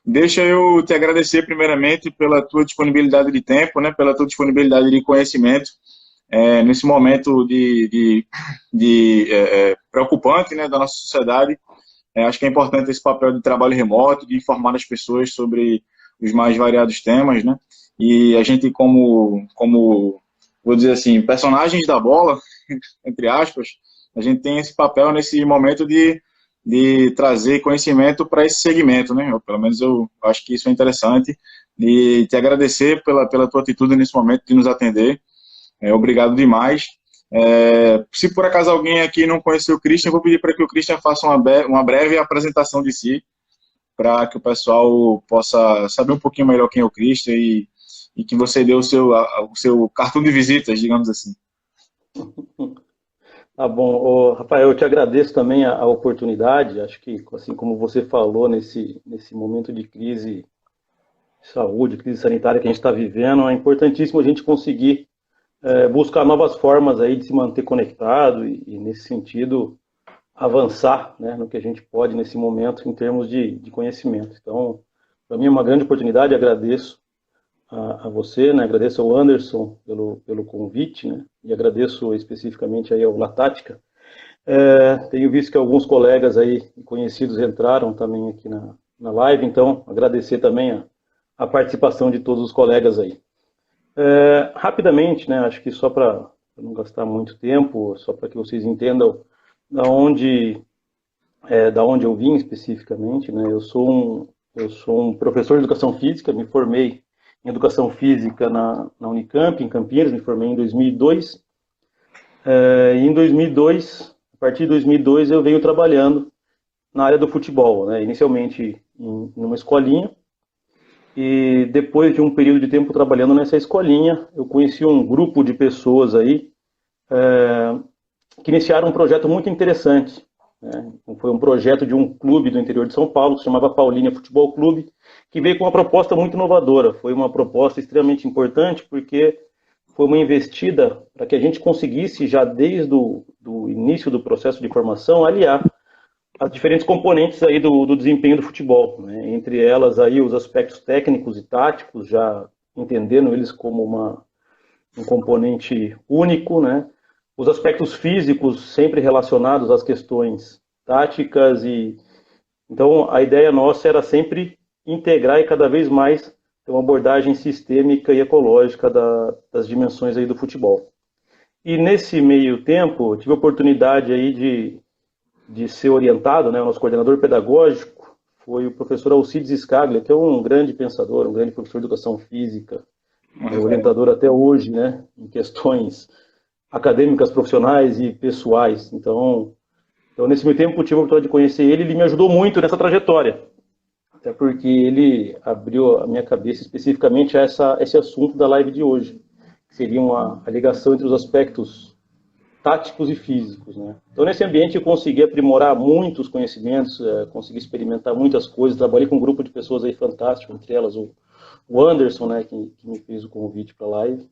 Deixa eu te agradecer primeiramente pela tua disponibilidade de tempo, né, pela tua disponibilidade de conhecimento, nesse momento preocupante, né, da nossa sociedade. Acho que é importante esse papel de trabalho remoto, de informar as pessoas sobre os mais variados temas, né? E a gente, vou dizer assim, personagens da bola, entre aspas, a gente tem esse papel nesse momento de trazer conhecimento para esse segmento, né? Pelo menos eu acho que isso é interessante. E te agradecer pela tua atitude nesse momento de nos atender. Obrigado demais. Se por acaso alguém aqui não conheceu o Christian, eu vou pedir para que o Christian faça uma breve apresentação de si, para que o pessoal possa saber um pouquinho melhor quem é o Christian e que você dê o seu cartão de visitas, digamos assim. Tá bom, ô, Rafael, eu te agradeço também a oportunidade. Acho que, assim como você falou, nesse momento de crise de saúde, crise sanitária que a gente está vivendo, é importantíssimo a gente conseguir buscar novas formas aí de se manter conectado e nesse sentido, avançar, né, no que a gente pode nesse momento em termos de conhecimento. Então, para mim é uma grande oportunidade, agradeço a você, né, agradeço ao Anderson pelo convite, né, e agradeço especificamente aí ao Latática. Tenho visto que alguns colegas aí conhecidos entraram também aqui na live, então agradecer também a participação de todos os colegas aí. Rapidamente, né, acho que só para não gastar muito tempo, só para que vocês entendam da onde, da onde eu vim especificamente, né, eu sou um professor de educação física, me formei em educação física na Unicamp, em Campinas, me formei em 2002. E em 2002, a partir de 2002, eu venho trabalhando na área do futebol, né? Inicialmente em uma escolinha, e depois de um período de tempo trabalhando nessa escolinha, eu conheci um grupo de pessoas aí que iniciaram um projeto muito interessante, né? Foi um projeto de um clube do interior de São Paulo, que se chamava Paulínia Futebol Clube, que veio com uma proposta muito inovadora. Foi uma proposta extremamente importante, porque foi uma investida para que a gente conseguisse, já desde o do início do processo de formação, aliar as diferentes componentes aí do desempenho do futebol, né? Entre elas aí os aspectos técnicos e táticos, já entendendo eles como um componente único, né? Os aspectos físicos sempre relacionados às questões táticas e então a ideia nossa era sempre integrar e cada vez mais ter uma abordagem sistêmica e ecológica das dimensões aí do futebol. E nesse meio tempo, tive a oportunidade aí de ser orientado, né? O nosso coordenador pedagógico foi o professor Alcides Scaglia, que é um grande pensador, um grande professor de educação física, Uma referência. orientador até hoje, né? Em questões acadêmicas, profissionais e pessoais. Então, nesse meio tempo, tive a oportunidade de conhecer ele, ele me ajudou muito nessa trajetória, até porque ele abriu a minha cabeça especificamente a esse assunto da live de hoje, que seria a ligação entre os aspectos táticos e físicos, né? Então, nesse ambiente, eu consegui aprimorar muitos conhecimentos, consegui experimentar muitas coisas, trabalhei com um grupo de pessoas aí fantástico, entre elas o Anderson, né, que me fez o convite para a live.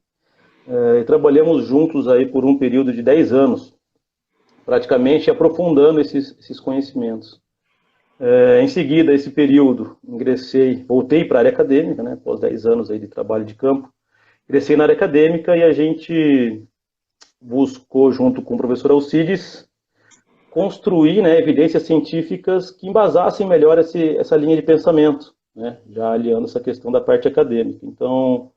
E trabalhamos juntos aí por um período de 10 anos, praticamente aprofundando esses conhecimentos. Em seguida, esse período, voltei para a área acadêmica, né, após 10 anos aí de trabalho de campo, ingressei na área acadêmica e a gente buscou, junto com o professor Alcides, construir, né, evidências científicas que embasassem melhor essa linha de pensamento, né, já aliando essa questão da parte acadêmica. Então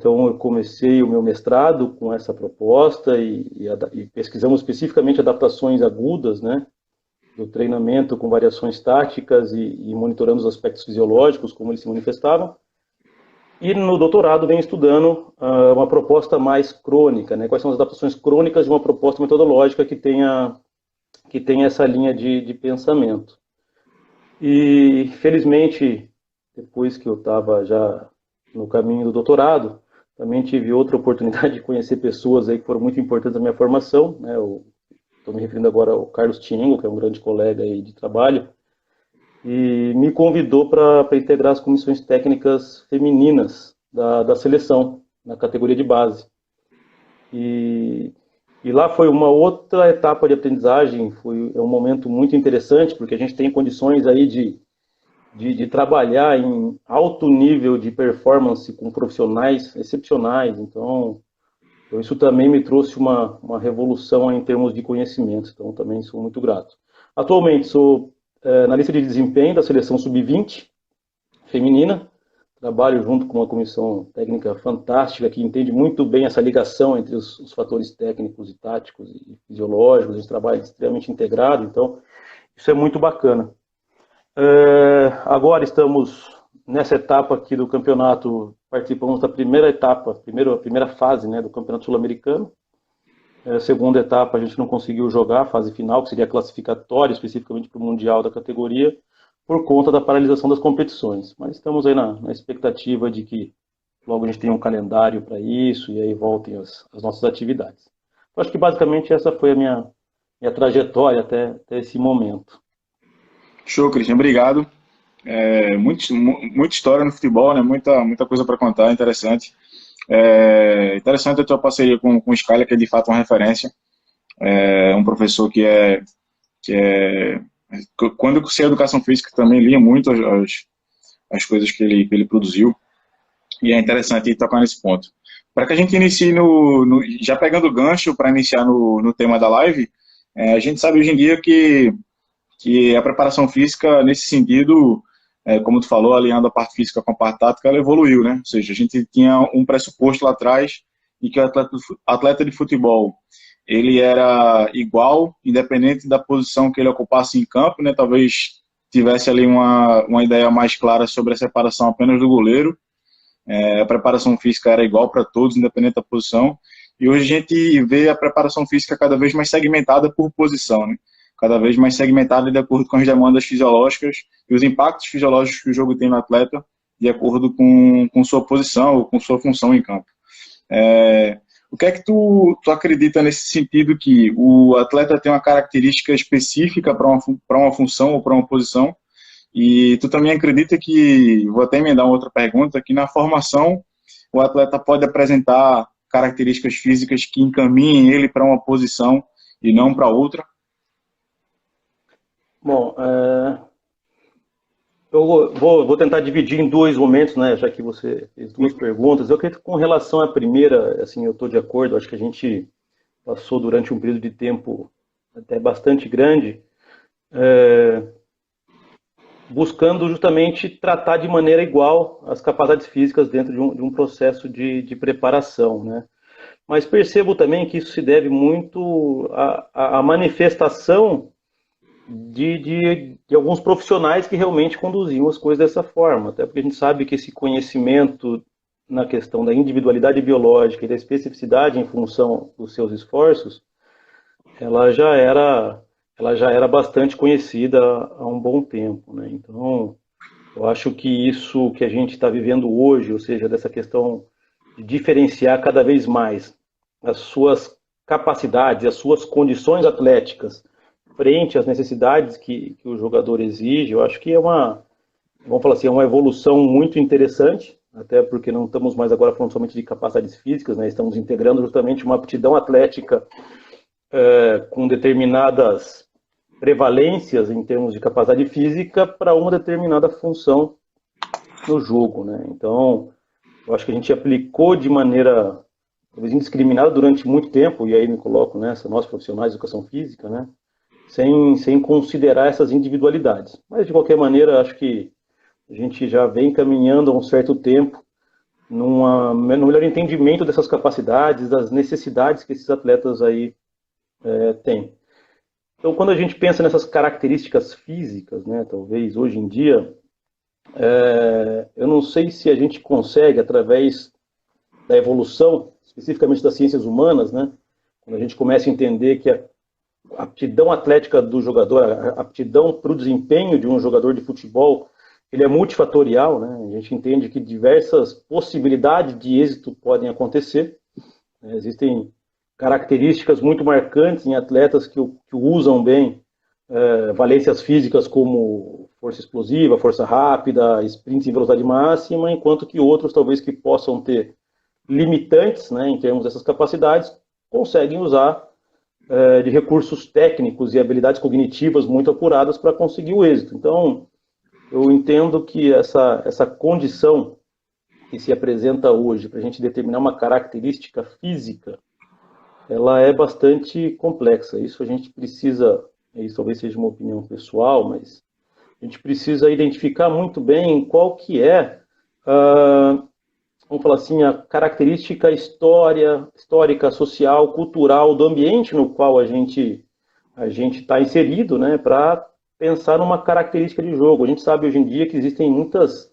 eu comecei o meu mestrado com essa proposta e pesquisamos especificamente adaptações agudas, né, do treinamento com variações táticas e monitorando os aspectos fisiológicos, como eles se manifestavam. E no doutorado venho estudando uma proposta mais crônica, né? Quais são as adaptações crônicas de uma proposta metodológica que tenha essa linha de pensamento. E, felizmente, depois que eu estava já no caminho do doutorado, também tive outra oportunidade de conhecer pessoas aí que foram muito importantes na minha formação, né? Estou me referindo agora ao Carlos Tiengo, que é um grande colega aí de trabalho, e me convidou para integrar as comissões técnicas femininas da seleção, na categoria de base. E, e lá foi uma outra etapa de aprendizagem, é um momento muito interessante, porque a gente tem condições aí de trabalhar em alto nível de performance com profissionais excepcionais. Então, isso também me trouxe uma revolução em termos de conhecimento. Então, também sou muito grato. Atualmente, sou na lista de desempenho da seleção sub-20 feminina. Trabalho junto com uma comissão técnica fantástica que entende muito bem essa ligação entre os fatores técnicos e táticos e fisiológicos. A gente trabalha extremamente integrado, então isso é muito bacana. Agora estamos nessa etapa aqui do campeonato, participamos da primeira etapa, primeira fase, né, do Campeonato Sul-Americano. Segunda etapa a gente não conseguiu jogar, a fase final, que seria classificatória especificamente para o Mundial da categoria, por conta da paralisação das competições. Mas estamos aí na expectativa de que logo a gente tenha um calendário para isso e aí voltem as nossas atividades. Eu acho que basicamente essa foi a minha trajetória até esse momento. Show, Cristian, obrigado. Muita história no futebol, né? Muita coisa para contar, interessante. Interessante a tua parceria com o Skyler, que é de fato uma referência. Um professor que quando eu cursei educação física também lia muito as coisas que ele produziu, e é interessante tocar nesse ponto. Para que a gente inicie já pegando o gancho para iniciar no tema da live, a gente sabe hoje em dia que a preparação física, nesse sentido, como tu falou, alinhando a parte física com a parte tática, ela evoluiu, né? Ou seja, a gente tinha um pressuposto lá atrás e que o atleta de futebol, ele era igual, independente da posição que ele ocupasse em campo, né? Talvez tivesse ali uma ideia mais clara sobre a separação apenas do goleiro. A preparação física era igual para todos, independente da posição. E hoje a gente vê a preparação física cada vez mais segmentada por posição, né? Cada vez mais segmentada de acordo com as demandas fisiológicas e os impactos fisiológicos que o jogo tem no atleta de acordo com sua posição ou com sua função em campo. O que é que tu acredita nesse sentido que o atleta tem uma característica específica para uma função ou para uma posição? E tu também acredita que, vou até emendar uma outra pergunta, que na formação o atleta pode apresentar características físicas que encaminhem ele para uma posição e não para outra? Bom, eu vou tentar dividir em dois momentos, né, já que você fez duas perguntas. Eu acredito que com relação à primeira, assim, eu estou de acordo, acho que a gente passou durante um período de tempo até bastante grande, buscando justamente tratar de maneira igual as capacidades físicas dentro de um processo de preparação, né? Mas percebo também que isso se deve muito à manifestação de alguns profissionais que realmente conduziam as coisas dessa forma, até porque a gente sabe que esse conhecimento na questão da individualidade biológica e da especificidade em função dos seus esforços, ela já era bastante conhecida há um bom tempo, né? Então, eu acho que isso que a gente está vivendo hoje, ou seja, dessa questão de diferenciar cada vez mais as suas capacidades, as suas condições atléticas frente às necessidades que o jogador exige, eu acho que vamos falar assim, é uma evolução muito interessante, até porque não estamos mais agora falando somente de capacidades físicas, né? Estamos integrando justamente uma aptidão atlética com determinadas prevalências em termos de capacidade física para uma determinada função no jogo, né? Então, eu acho que a gente aplicou de maneira talvez indiscriminada durante muito tempo, e aí me coloco nessa, nós profissionais de educação física, né? Sem considerar essas individualidades. Mas, de qualquer maneira, acho que a gente já vem caminhando há um certo tempo no melhor entendimento dessas capacidades, das necessidades que esses atletas aí têm. Então, quando a gente pensa nessas características físicas, né, talvez hoje em dia, eu não sei se a gente consegue, através da evolução, especificamente das ciências humanas, né, quando a gente começa a entender que a aptidão atlética do jogador, a aptidão para o desempenho de um jogador de futebol, ele é multifatorial, né? A gente entende que diversas possibilidades de êxito podem acontecer, né? Existem características muito marcantes em atletas que usam bem valências físicas como força explosiva, força rápida, sprints em velocidade máxima, enquanto que outros talvez que possam ter limitantes, né, em termos dessas capacidades, conseguem usar de recursos técnicos e habilidades cognitivas muito apuradas para conseguir o êxito. Então, Eu entendo que essa condição que se apresenta hoje para a gente determinar uma característica física, ela é bastante complexa. Isso a gente precisa, isso talvez seja uma opinião pessoal, mas a gente precisa identificar muito bem qual que é, vamos falar assim, a característica histórica, social, cultural do ambiente no qual a gente está inserido, né, para pensar numa característica de jogo. A gente sabe hoje em dia que existem muitas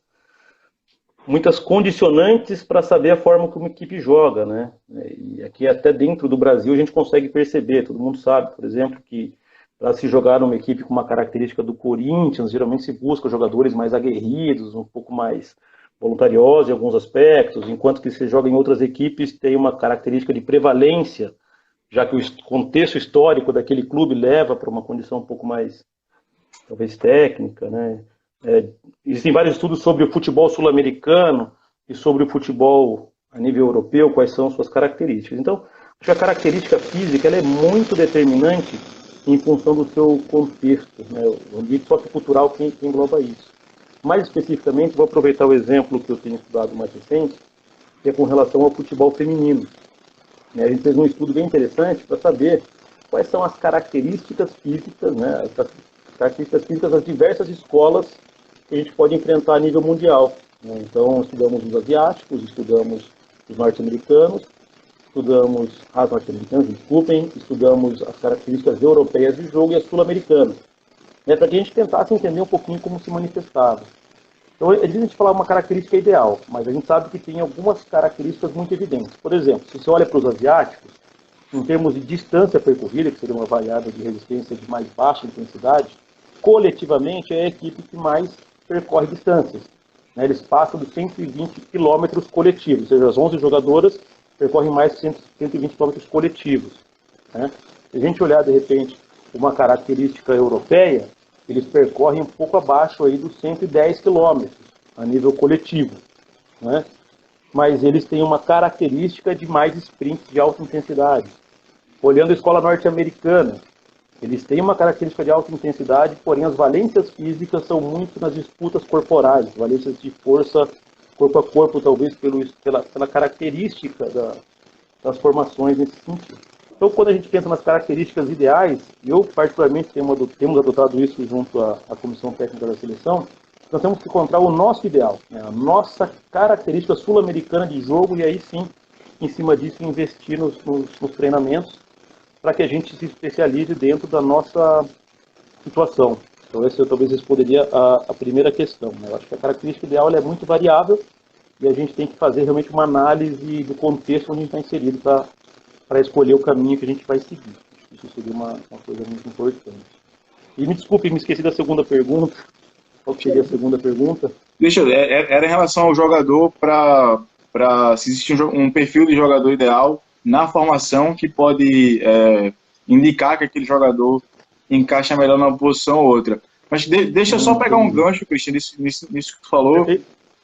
condicionantes para saber a forma como uma equipe joga, né? E aqui até dentro do Brasil a gente consegue perceber, todo mundo sabe, por exemplo, que para se jogar numa equipe com uma característica do Corinthians, geralmente se busca jogadores mais aguerridos, um pouco mais voluntariosos em alguns aspectos, enquanto que se joga em outras equipes tem uma característica de prevalência, já que o contexto histórico daquele clube leva para uma condição um pouco mais, talvez, técnica, né? Existem vários estudos sobre o futebol sul-americano e sobre o futebol a nível europeu, quais são suas características. Então, acho que a característica física ela é muito determinante em função do seu contexto, né? O ambiente sociocultural que engloba isso. Mais especificamente, vou aproveitar o exemplo que eu tenho estudado mais recente, que é com relação ao futebol feminino. A gente fez um estudo bem interessante para saber quais são as características físicas, né, as características físicas das diversas escolas que a gente pode enfrentar a nível mundial. Então, estudamos os asiáticos, estudamos os norte-americanos, estudamos as norte-americanas, desculpem, estudamos as características europeias de jogo e as sul-americanas, né, para que a gente tentasse entender um pouquinho como se manifestava. Então, é difícil a gente falar uma característica ideal, mas a gente sabe que tem algumas características muito evidentes. Por exemplo, se você olha para os asiáticos, em termos de distância percorrida, que seria uma variável de resistência de mais baixa intensidade, coletivamente é a equipe que mais percorre distâncias. Né? Eles passam dos 120 quilômetros coletivos, ou seja, as 11 jogadoras percorrem mais de 120 quilômetros coletivos. Né? Se a gente olhar, de repente, uma característica europeia, eles percorrem um pouco abaixo aí dos 110 quilômetros a nível coletivo. Né? Mas eles têm uma característica de mais sprints de alta intensidade. Olhando a escola norte-americana, eles têm uma característica de alta intensidade, porém as valências físicas são muito nas disputas corporais, valências de força corpo a corpo, talvez pela característica das formações nesse sentido. Então, quando a gente pensa nas características ideais, eu particularmente temos adotado isso junto à Comissão Técnica da Seleção, nós temos que encontrar o nosso ideal, né? A nossa característica sul-americana de jogo, e aí sim, em cima disso, investir nos treinamentos para que a gente se especialize dentro da nossa situação. Então, essa eu talvez responderia a primeira questão. Né? Eu acho que a característica ideal ela é muito variável e a gente tem que fazer realmente uma análise do contexto onde a gente está inserido para escolher o caminho que a gente vai seguir. Isso seria uma coisa muito importante. E me desculpe, me esqueci da segunda pergunta. Qual seria a segunda pergunta? Era em relação ao jogador para se existe um perfil de jogador ideal na formação que pode indicar que aquele jogador encaixa melhor numa posição ou outra. Mas deixa eu só pegar um gancho, Cristian, nisso que tu falou.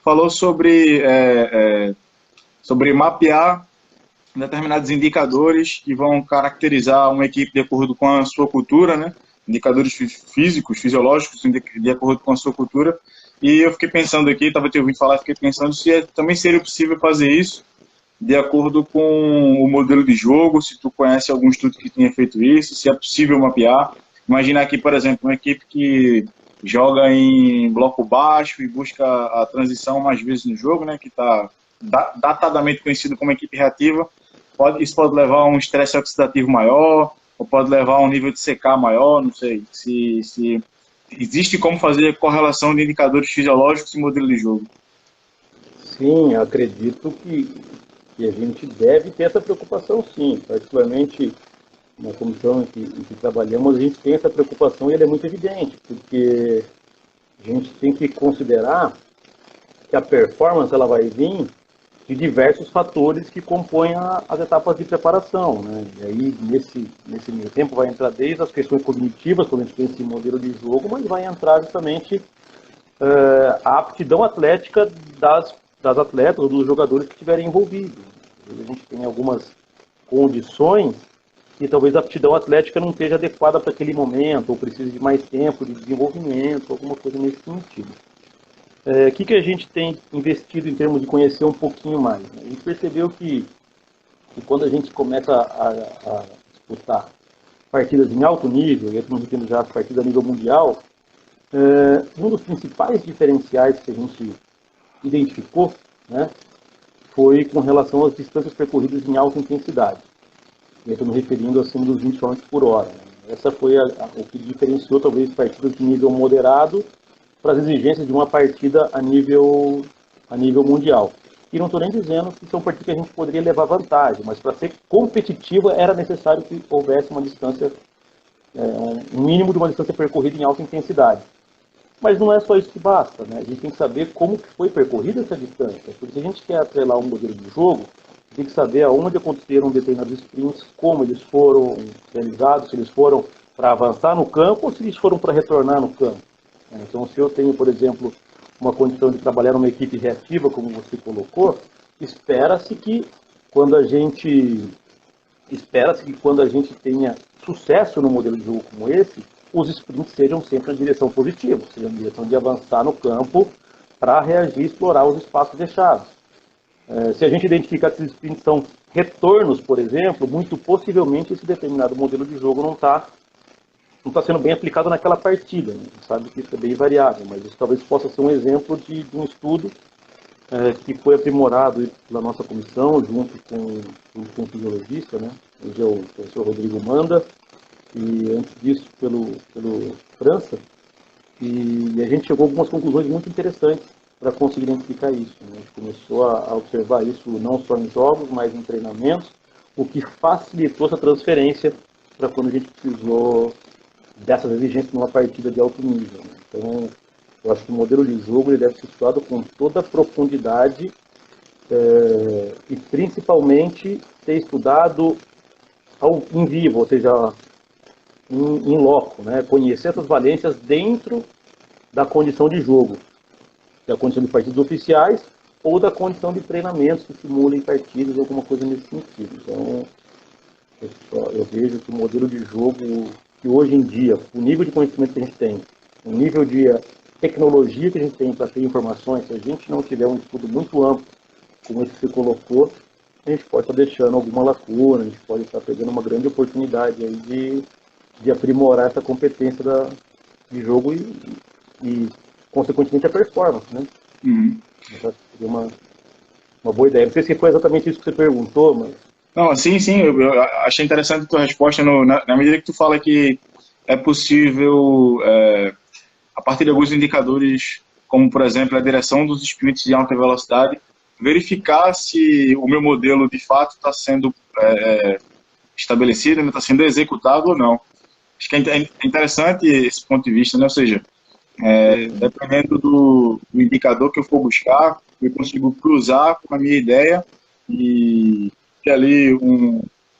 Falou sobre mapear determinados indicadores que vão caracterizar uma equipe de acordo com a sua cultura, né? Indicadores físicos, fisiológicos, de acordo com a sua cultura. E eu fiquei pensando aqui, estava te ouvindo falar, fiquei pensando se também seria possível fazer isso de acordo com o modelo de jogo, se tu conhece algum estudo que tenha feito isso, se é possível mapear. Imagina aqui, por exemplo, uma equipe que joga em bloco baixo e busca a transição mais vezes no jogo, né, que está datadamente conhecido como equipe reativa. Isso pode levar a um estresse oxidativo maior, ou pode levar a um nível de CK maior, não sei. Se existe como fazer correlação de indicadores fisiológicos e modelo de jogo. Sim, acredito que a gente deve ter essa preocupação, sim. Particularmente na comissão em que trabalhamos, a gente tem essa preocupação e ela é muito evidente, porque a gente tem que considerar que a performance ela vai vir de diversos fatores que compõem as etapas de preparação, né? E aí, nesse meio tempo, vai entrar desde as questões cognitivas, quando a gente pensa em modelo de jogo, mas vai entrar justamente a aptidão atlética das atletas ou dos jogadores que estiverem envolvidos. A gente tem algumas condições e talvez a aptidão atlética não esteja adequada para aquele momento, ou precise de mais tempo de desenvolvimento, alguma coisa nesse sentido. O que a gente tem investido em termos de conhecer um pouquinho mais? A gente percebeu que quando a gente começa a disputar partidas em alto nível, e estamos tendo já as partidas a nível mundial, um dos principais diferenciais que a gente identificou, né, foi com relação às distâncias percorridas em alta intensidade. Eu estou me referindo acima dos 20 km por hora. Essa foi o que diferenciou talvez partidas de nível moderado para as exigências de uma partida a nível mundial. E não estou nem dizendo que são partidas que a gente poderia levar vantagem, mas para ser competitiva era necessário que houvesse uma distância, um mínimo de uma distância percorrida em alta intensidade. Mas não é só isso que basta, né? A gente tem que saber como que foi percorrida essa distância. Porque se a gente quer atrelar um modelo de jogo, tem que saber aonde aconteceram determinados sprints, como eles foram realizados, se eles foram para avançar no campo ou se eles foram para retornar no campo. Então, se eu tenho, por exemplo, uma condição de trabalhar numa equipe reativa, como você colocou, espera-se que quando a gente tenha sucesso no modelo de jogo como esse, os sprints sejam sempre na direção positiva, sejam na direção de avançar no campo para reagir e explorar os espaços deixados. Se a gente identificar que esses sprints são retornos, por exemplo, muito possivelmente esse determinado modelo de jogo não está sendo bem aplicado naquela partida. Né? A gente sabe que isso é bem variável, mas isso talvez possa ser um exemplo de um estudo que foi aprimorado pela nossa comissão, junto com o fisiologista, né? Hoje é o professor Rodrigo Manda, e antes disso pelo França, e a gente chegou a algumas conclusões muito interessantes para conseguir identificar isso. Né? A gente começou a observar isso não só em jogos, mas em treinamentos, o que facilitou essa transferência para quando a gente precisou dessas exigências numa partida de alto nível. Né? Então, eu acho que o modelo de jogo ele deve ser estudado com toda a profundidade e principalmente ser estudado em vivo, ou seja, em loco, né? Conhecer essas valências dentro da condição de jogo, da condição de partidas oficiais ou da condição de treinamentos que simulem partidas, alguma coisa nesse sentido. Então, eu vejo que o modelo de jogo que hoje em dia, o nível de conhecimento que a gente tem, o nível de tecnologia que a gente tem para ter informações, se a gente não tiver um estudo muito amplo, como esse que você colocou, a gente pode estar deixando alguma lacuna, a gente pode estar perdendo uma grande oportunidade aí de aprimorar essa competência de jogo e consequentemente, a performance, né? Essa seria uma boa ideia. Não sei se foi exatamente isso que você perguntou, mas... Não, sim, eu achei interessante a tua resposta na medida que tu fala que é possível, a partir de alguns indicadores, como, por exemplo, a direção dos sprints de alta velocidade, verificar se o meu modelo, de fato, está sendo estabelecido, está sendo executado ou não. Acho que é interessante esse ponto de vista, né? Ou seja, dependendo do indicador que eu for buscar, eu consigo cruzar com a minha ideia e ter ali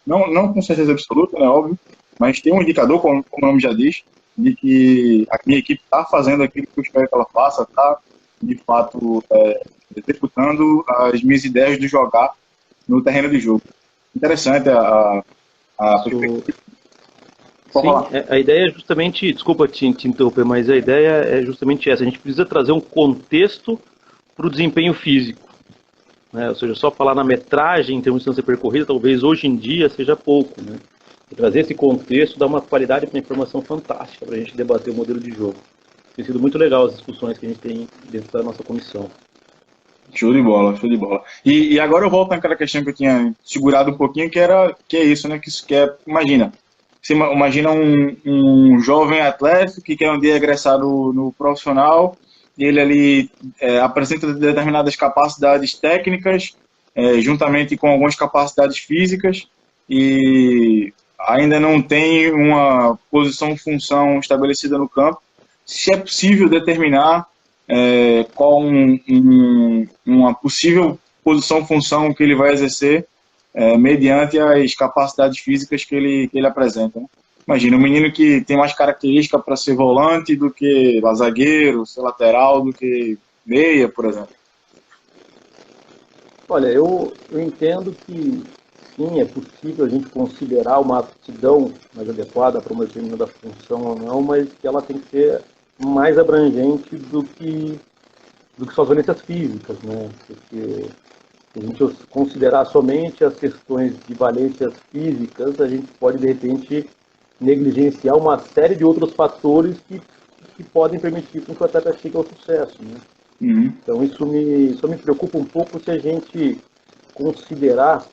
não com certeza absoluta, né, óbvio, mas tem um indicador, como o nome já diz, de que a minha equipe está fazendo aquilo que eu espero que ela faça, está, de fato, executando as minhas ideias de jogar no terreno de jogo. Interessante a perspectiva. Sim, a ideia é justamente, desculpa te interromper, mas a ideia é justamente essa. A gente precisa trazer um contexto para o desempenho físico. Né? Ou seja, só falar na metragem em termos de distância percorrida, talvez hoje em dia seja pouco. Né? E trazer esse contexto dá uma qualidade para a informação fantástica para a gente debater o modelo de jogo. Tem sido muito legal as discussões que a gente tem dentro da nossa comissão. Show de bola, show de bola. E agora eu volto naquela questão que eu tinha segurado um pouquinho, que é isso, né? Imagina, você imagina um jovem atleta que quer um dia ingressar no profissional, e ele ali apresenta determinadas capacidades técnicas, juntamente com algumas capacidades físicas, e ainda não tem uma posição-função estabelecida no campo. Se é possível determinar qual uma possível posição-função que ele vai exercer mediante as capacidades físicas que ele apresenta. Né? Imagina, um menino que tem mais característica para ser volante do que zagueiro, ser lateral do que meia, por exemplo. Olha, eu entendo que sim, é possível a gente considerar uma aptidão mais adequada para uma determinada função ou não, mas que ela tem que ser mais abrangente do que só as valências físicas, né? Porque se a gente considerar somente as questões de valências físicas, a gente pode, de repente, negligenciar uma série de outros fatores que podem permitir que o atleta chegue ao sucesso, né? Uhum. Então, isso me preocupa um pouco se a gente considerar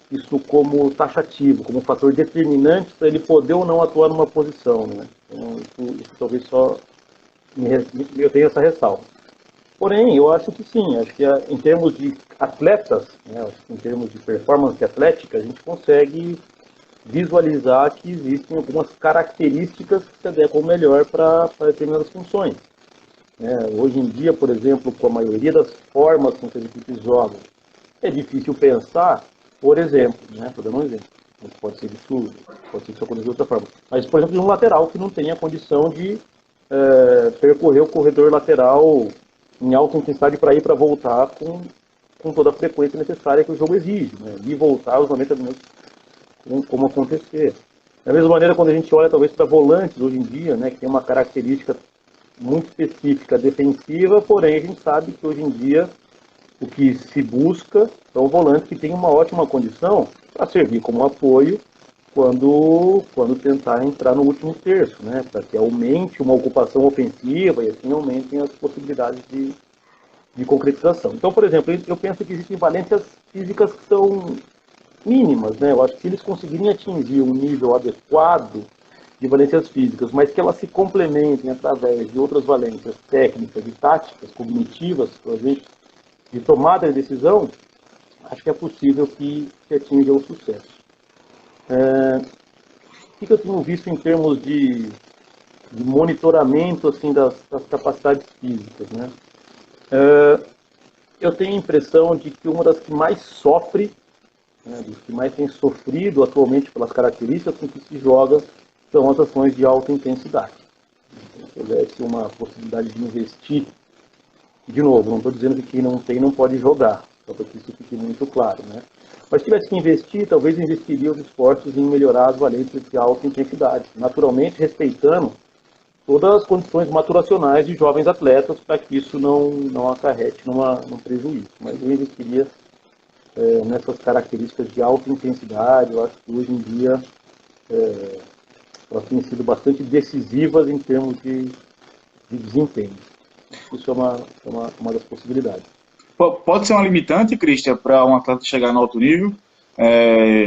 isso como taxativo, como um fator determinante para ele poder ou não atuar numa posição, né? Então, isso talvez só eu tenha essa ressalva. Porém, eu acho que sim, acho que em termos de atletas, né, em termos de performance atlética, a gente consegue visualizar que existem algumas características que se adequam melhor para determinadas funções. Hoje em dia, por exemplo, com a maioria das formas com que as equipes jogam, é difícil pensar, por exemplo, estou dando um exemplo, pode ser isso, pode ser que isso aconteça de outra forma, mas, por exemplo, de um lateral que não tenha condição de percorrer o corredor lateral em alta intensidade para ir para voltar com toda a frequência necessária que o jogo exige, né? E voltar aos 90 minutos como acontecer. Da mesma maneira, quando a gente olha talvez para volantes hoje em dia, né, que tem uma característica muito específica defensiva, porém a gente sabe que hoje em dia o que se busca são volantes que tenham uma ótima condição para servir como apoio quando tentar entrar no último terço, né, para que aumente uma ocupação ofensiva e assim aumentem as possibilidades de concretização. Então, por exemplo, eu penso que existem valências físicas que são mínimas, né? Eu acho que se eles conseguirem atingir um nível adequado de valências físicas, mas que elas se complementem através de outras valências técnicas e táticas, cognitivas, por exemplo, de tomada de decisão, acho que é possível que atinja o sucesso. O que eu tenho visto em termos de monitoramento assim, das capacidades físicas, né? Eu tenho a impressão de que uma das que mais sofre, né, dos que mais tem sofrido atualmente pelas características com que se joga, são as ações de alta intensidade. Se houvesse uma possibilidade de investir, de novo, não estou dizendo que quem não tem não pode jogar, só para que isso fique muito claro, né? Mas se tivesse que investir, talvez investiria os esforços em melhorar as valências de alta intensidade, naturalmente respeitando todas as condições maturacionais de jovens atletas para que isso não acarrete num prejuízo. Mas eu investiria nessas características de alta intensidade. Eu acho que hoje em dia elas têm sido bastante decisivas em termos de desempenho. Isso é uma das possibilidades. Pode ser uma limitante, Christian, para um atleta chegar no alto nível?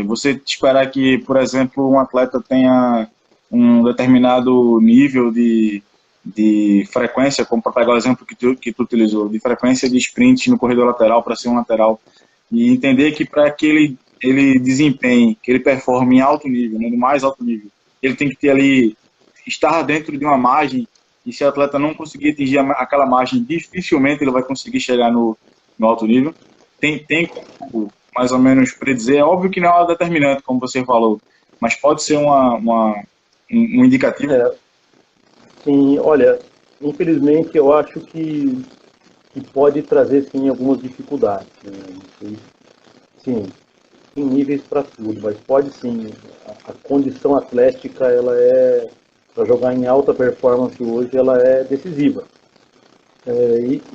Você esperar que, por exemplo, um atleta tenha um determinado nível de frequência, como para pegar o exemplo que tu utilizou, de frequência de sprint no corredor lateral para ser um lateral, e entender que para que ele desempenhe, que ele performe em alto nível, né, no mais alto nível, ele tem que ter ali, estar dentro de uma margem, e se o atleta não conseguir atingir aquela margem, dificilmente ele vai conseguir chegar no alto nível. Tem como mais ou menos predizer, é óbvio que não é determinante, como você falou, mas pode ser um indicativo. Sim, olha, infelizmente eu acho que pode trazer sim algumas dificuldades, né? Sim, tem níveis para tudo, mas pode sim, a condição atlética, ela para jogar em alta performance hoje, ela é decisiva.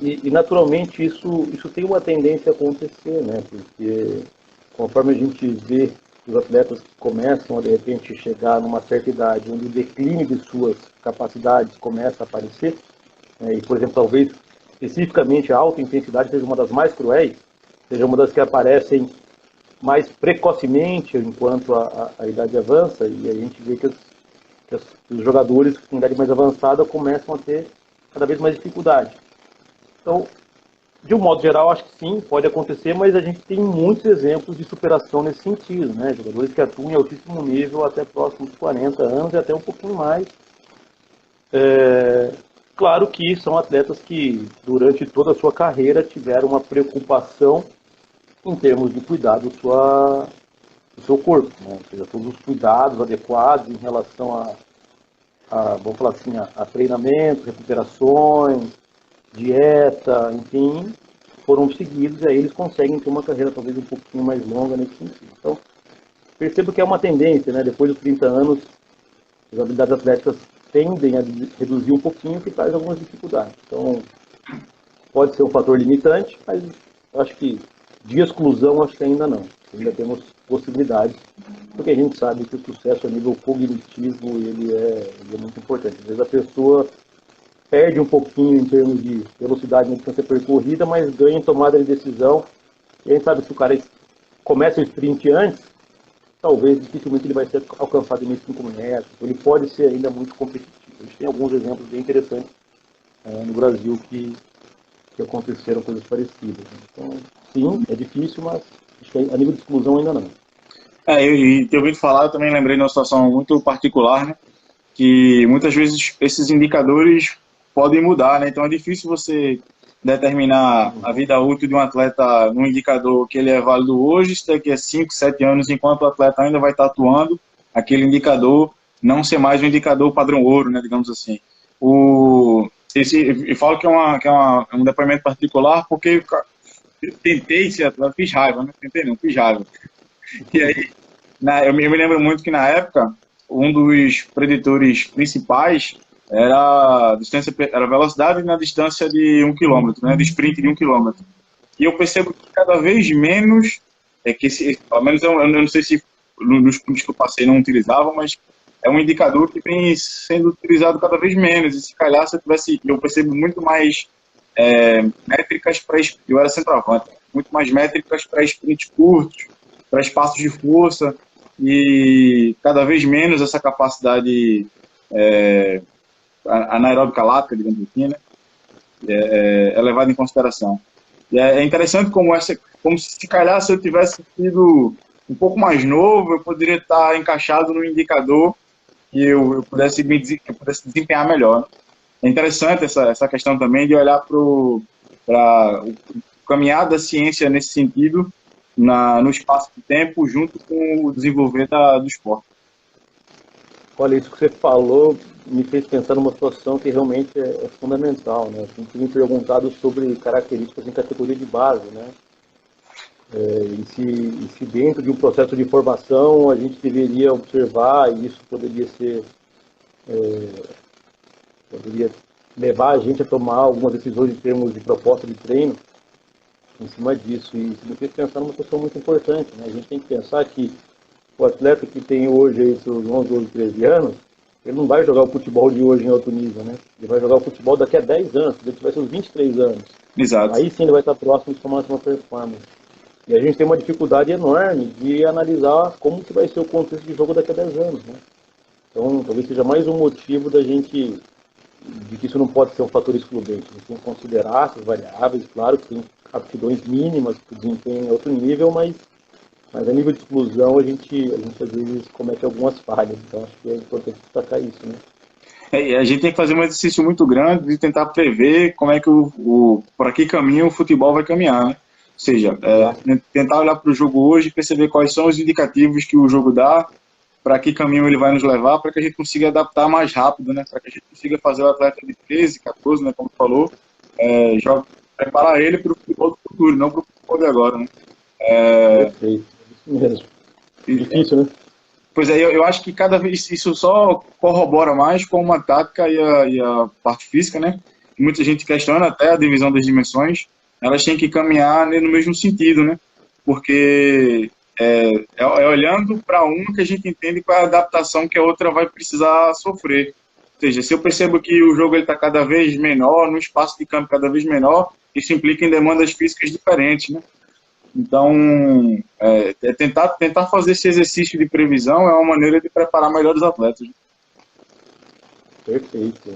E naturalmente isso tem uma tendência a acontecer, né? Porque conforme a gente vê os atletas que começam a de repente chegar numa certa idade, onde o declínio de suas capacidades começa a aparecer, e por exemplo, talvez especificamente a alta intensidade seja uma das mais cruéis, seja uma das que aparecem mais precocemente enquanto a idade avança, e a gente vê que os jogadores com idade mais avançada começam a ter cada vez mais dificuldade. Então, de um modo geral, acho que sim, pode acontecer, mas a gente tem muitos exemplos de superação nesse sentido, né? Jogadores que atuam em altíssimo nível até próximo dos 40 anos e até um pouquinho mais. Claro que são atletas que, durante toda a sua carreira, tiveram uma preocupação em termos de cuidado do seu corpo, né? Ou seja, todos os cuidados adequados em relação vamos falar assim, a treinamento, recuperações, dieta, enfim, foram seguidos, e aí eles conseguem ter uma carreira talvez um pouquinho mais longa nesse sentido. Então, percebo que é uma tendência, né? Depois dos 30 anos, as habilidades atléticas tendem a reduzir um pouquinho, o que traz algumas dificuldades. Então, pode ser um fator limitante, mas eu acho que de exclusão, acho que ainda não. Ainda temos possibilidades, porque a gente sabe que o sucesso a nível cognitivo, ele é muito importante. Às vezes a pessoa perde um pouquinho em termos de velocidade na distância percorrida, mas ganha em tomada de decisão. E a gente sabe que se o cara começa o sprint antes, talvez dificilmente ele vai ser alcançado em 5 metros. Ele pode ser ainda muito competitivo. A gente tem alguns exemplos bem interessantes no Brasil que aconteceram coisas parecidas. Então, sim, é difícil, mas acho que a nível de exclusão ainda não. E ter ouvido falar, eu também lembrei de uma situação muito particular, né? Que muitas vezes esses indicadores podem mudar, né? Então é difícil você determinar a vida útil de um atleta num indicador que ele é válido hoje, se daqui a 5, 7 anos, enquanto o atleta ainda vai estar atuando, aquele indicador não ser mais um indicador padrão ouro, né? Digamos assim. Eu falo que é um depoimento particular porque eu tentei ser atleta, fiz raiva, né? Tentei não, fiz raiva. E aí, eu me lembro muito que na época, um dos preditores principais era a velocidade na distância de 1 km, né? De sprint de 1 km. E eu percebo que cada vez menos, pelo menos eu não sei se nos clubes que eu passei não utilizavam, mas é um indicador que vem sendo utilizado cada vez menos. E se calhar se eu percebo muito mais métricas para, eu era centroavante, muito mais métricas para sprints curtos, para espaços de força, e cada vez menos essa capacidade anaeróbica lática, digamos assim, né, é levada em consideração. E é interessante como se calhar se eu tivesse sido um pouco mais novo, eu poderia estar encaixado no indicador que eu pudesse desempenhar melhor. É interessante essa questão também de olhar para o caminhar da ciência nesse sentido, no espaço de tempo, junto com o desenvolver do esporte. Olha, isso que você falou me fez pensar numa situação que realmente é fundamental, né? A gente me perguntado sobre características em categoria de base, né? E se dentro de um processo de formação a gente deveria observar, e isso poderia levar a gente a tomar algumas decisões em termos de proposta de treino em cima disso. E isso me fez pensar numa questão muito importante, né? A gente tem que pensar que o atleta que tem hoje aí seus 11, 12, 13 anos, ele não vai jogar o futebol de hoje em alto nível, né? Ele vai jogar o futebol daqui a 10 anos, quando ele tiver seus 23 anos. Exato. Aí sim ele vai estar próximo de tomar uma performance. E a gente tem uma dificuldade enorme de analisar como que vai ser o contexto de jogo daqui a 10 anos, né? Então, talvez seja mais um motivo de que isso não pode ser um fator excludente. A gente tem que considerar essas variáveis, claro que tem aptidões mínimas para o desempenho em outro nível, mas a nível de exclusão a gente às vezes comete algumas falhas. Então, acho que é importante destacar isso, né? A gente tem que fazer um exercício muito grande de tentar prever como é que por que caminho o futebol vai caminhar, né? Ou seja, tentar olhar para o jogo hoje e perceber quais são os indicativos que o jogo dá, para que caminho ele vai nos levar, para que a gente consiga adaptar mais rápido, né? Para que a gente consiga fazer o atleta de 13, 14, né? Como falou, preparar ele para o futebol do futuro, não para o futebol de agora, né? Perfeito, isso mesmo. Difícil, né? Pois é, eu acho que cada vez isso só corrobora mais com uma tática e a parte física, né? Muita gente questiona até a divisão das dimensões, elas têm que caminhar no mesmo sentido, né? Porque olhando para uma que a gente entende qual é a adaptação que a outra vai precisar sofrer. Ou seja, se eu percebo que o jogo está cada vez menor, no espaço de campo cada vez menor, isso implica em demandas físicas diferentes, né? Então, tentar fazer esse exercício de previsão é uma maneira de preparar melhor os atletas. Perfeito.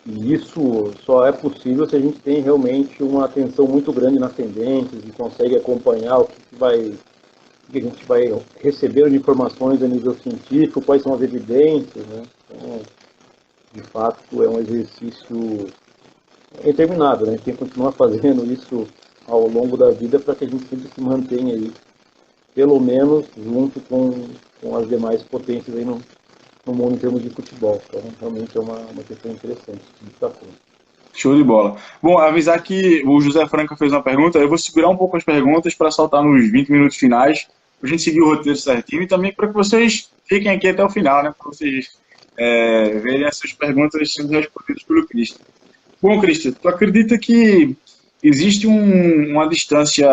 E isso só é possível se a gente tem realmente uma atenção muito grande nas tendências e consegue acompanhar o que a gente vai receber de informações a nível científico, quais são as evidências, né? Então, de fato, é um exercício interminável, né? A gente tem que continuar fazendo isso ao longo da vida para que a gente sempre se mantenha aí, pelo menos junto com as demais potências aí no mundo em termos de futebol. Então, realmente é uma questão interessante. Show de bola. Bom, avisar que o José Franca fez uma pergunta, eu vou segurar um pouco as perguntas para soltar nos 20 minutos finais, a gente seguir o roteiro certinho e também para que vocês fiquem aqui até o final, né? Para vocês verem essas perguntas sendo respondidas pelo Cristo. Bom, Cristo, tu acredita que existe uma distância,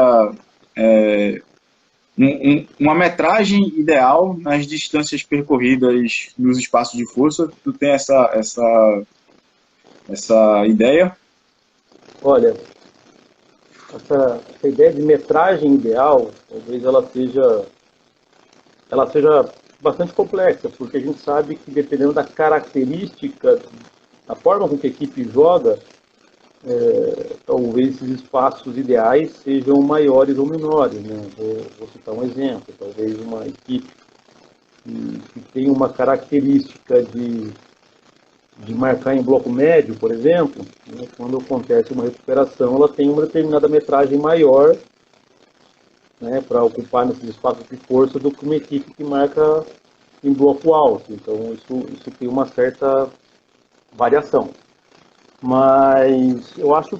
uma metragem ideal nas distâncias percorridas nos espaços de força? Tu tem essa ideia? Olha, essa ideia de metragem ideal, talvez ela seja bastante complexa, porque a gente sabe que dependendo da característica, da forma com que a equipe joga, talvez esses espaços ideais sejam maiores ou menores, né? Vou citar um exemplo, talvez uma equipe que tem uma característica de marcar em bloco médio, por exemplo, né? Quando acontece uma recuperação, ela tem uma determinada metragem maior, né, para ocupar nesses espaços de força do que uma equipe que marca em bloco alto. Então, isso tem uma certa variação. Mas eu acho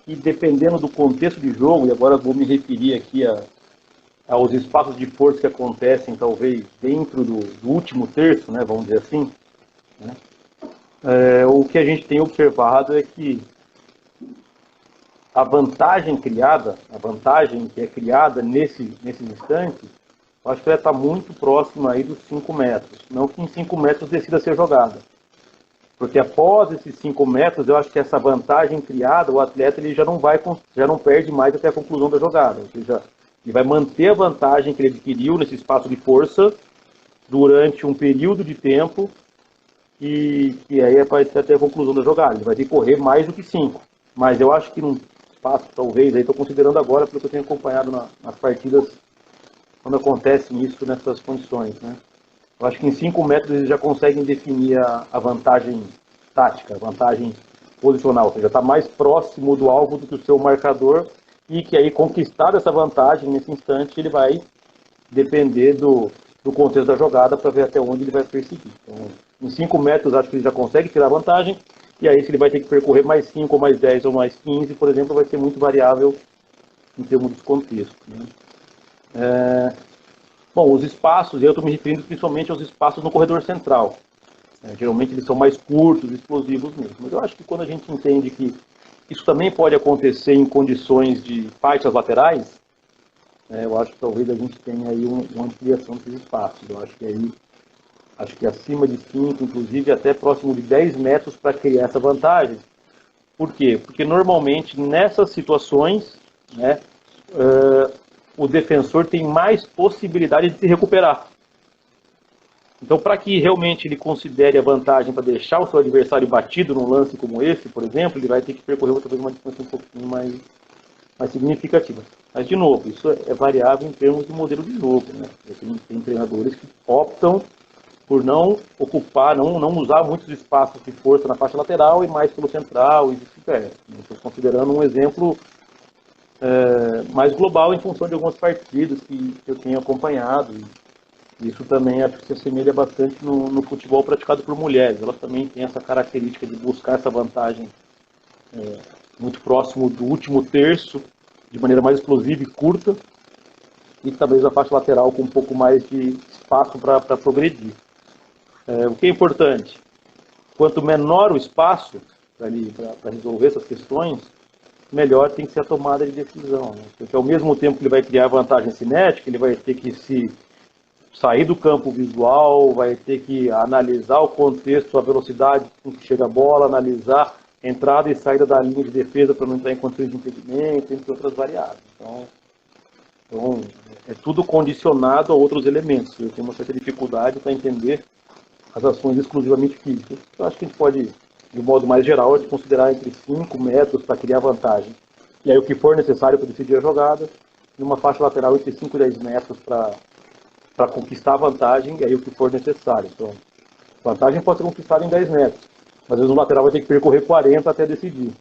que dependendo do contexto de jogo, e agora vou me referir aqui aos espaços de força que acontecem, talvez, dentro do último terço, né, vamos dizer assim, né, o que a gente tem observado é que a vantagem que é criada nesses instantes, eu acho que ela está muito próxima aí dos 5 metros. Não que em 5 metros decida ser jogada. Porque após esses 5 metros, eu acho que essa vantagem criada, o atleta ele já não perde mais até a conclusão da jogada. Ou seja, ele vai manter a vantagem que ele adquiriu nesse espaço de força durante um período de tempo e aí vai ser até a conclusão da jogada. Ele vai ter que correr mais do que 5. Mas eu acho que num espaço, talvez, aí estou considerando agora, porque eu tenho acompanhado nas partidas quando acontece isso nessas condições, né? Eu acho que em 5 metros eles já conseguem definir a vantagem tática, a vantagem posicional, ou seja, está mais próximo do alvo do que o seu marcador e que aí conquistar essa vantagem nesse instante ele vai depender do contexto da jogada para ver até onde ele vai perseguir. Então, em 5 metros acho que ele já consegue tirar vantagem e aí se ele vai ter que percorrer mais 5 ou mais 10 ou mais 15, por exemplo, vai ser muito variável em termos de contexto, né? Bom, os espaços, eu estou me referindo principalmente aos espaços no corredor central. Geralmente eles são mais curtos, explosivos mesmo. Mas eu acho que quando a gente entende que isso também pode acontecer em condições de faixas laterais, eu acho que talvez a gente tenha aí uma ampliação desses espaços. Eu acho que acima de 5, inclusive até próximo de 10 metros para criar essa vantagem. Por quê? Porque normalmente nessas situações, né, o defensor tem mais possibilidade de se recuperar. Então, para que realmente ele considere a vantagem para deixar o seu adversário batido num lance como esse, por exemplo, ele vai ter que percorrer talvez uma distância um pouquinho mais significativa. Mas, de novo, isso é variável em termos de modelo de jogo, né? Tem treinadores que optam por não ocupar, não usar muitos espaços de força na faixa lateral e mais pelo central e vice-versa. Estou considerando um exemplo mais global em função de algumas partidas que eu tenho acompanhado. E isso também acho que se assemelha bastante no futebol praticado por mulheres. Elas também têm essa característica de buscar essa vantagem muito próximo do último terço, de maneira mais explosiva e curta, e talvez a faixa lateral com um pouco mais de espaço para progredir. O que é importante? Quanto menor o espaço para resolver essas questões, melhor tem que ser a tomada de decisão, né? Porque ao mesmo tempo que ele vai criar vantagem cinética, ele vai ter que sair do campo visual, vai ter que analisar o contexto, a velocidade com que chega a bola, analisar entrada e saída da linha de defesa para não entrar em condições de impedimento, entre outras variáveis. Então é tudo condicionado a outros elementos. Eu tenho uma certa dificuldade para entender as ações exclusivamente físicas. Eu acho que a gente pode, de modo mais geral, a gente considerar entre 5 metros para criar vantagem. E aí o que for necessário para decidir a jogada, numa faixa lateral entre 5 e 10 metros para conquistar a vantagem, e aí o que for necessário. Então, a vantagem pode ser conquistada em 10 metros, mas às vezes o lateral vai ter que percorrer 40 até decidir.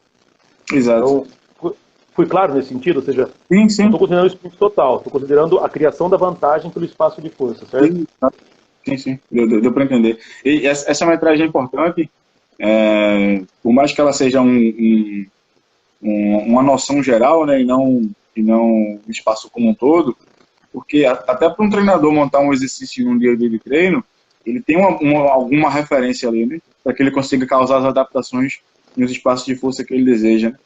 Exato. Então, fui claro nesse sentido? Ou seja, sim. não estou considerando o sprint total, estou considerando a criação da vantagem pelo espaço de força, certo? Sim. Deu para entender. E essa metragem é importante, por mais que ela seja uma noção geral, né, e não um espaço como um todo, porque até para um treinador montar um exercício num dia de treino, ele tem alguma referência ali, né? Para que ele consiga causar as adaptações nos espaços de força que ele deseja, né?